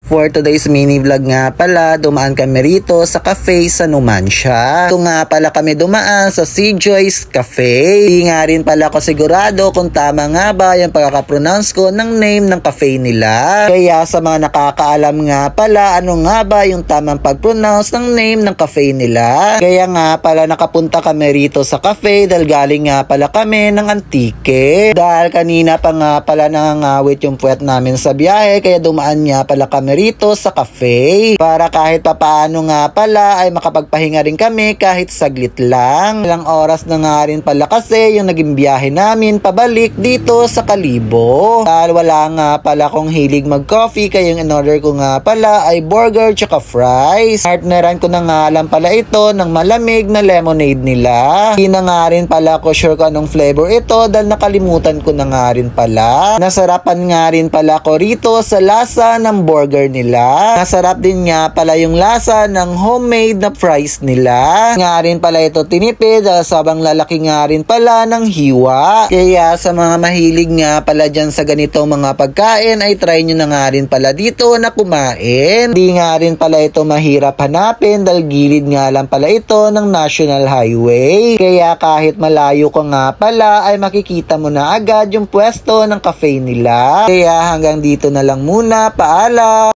For today's mini vlog nga pala, dumaan kami rito sa cafe sa Numancia. Ito nga pala kami dumaan sa Si Joyce Cafe. Di nga rin pala ako sigurado kung tama nga ba yung pagkakapronounce ko ng name ng cafe nila. Kaya sa mga nakakaalam nga pala, ano nga ba yung tamang pag-pronounce ng name ng cafe nila. Kaya nga pala nakapunta kami rito sa cafe dahil galing nga pala kami ng Antique. Dahil kanina pa nga pala nangangawit yung puwet namin sa biyahe, kaya dumaan nga pala kami rito sa cafe para kahit papaano nga pala ay makapagpahinga rin kami kahit saglit lang. Ilang oras na nga rin pala kasi yung naging biyahe namin pabalik dito sa Kalibo. Dahil wala nga pala akong hilig mag-coffee, kaya yung in-order ko nga pala ay burger tsaka fries. Partneran ko na nga lang pala ito ng malamig na lemonade nila. Hindi na nga rin pala ako sure kung anong flavor ito dahil nakalimutan ko na nga rin pala. Nasarapan nga rin pala ko rito sa lasa ng burger nila. Nasarap din nga pala yung lasa ng homemade na fries nila. Nga rin pala ito tinipid dahil sobrang lalaki nga rin pala ng hiwa. Kaya sa mga mahilig nga pala dyan sa ganitong mga pagkain ay try nyo na nga rin pala dito na kumain. Hindi nga rin pala ito mahirap hanapin dahil gilid nga lang pala ito ng National Highway. Kaya kahit malayo ko nga pala ay makikita mo na agad yung pwesto ng cafe nila. Kaya hanggang dito na lang muna. Paalam!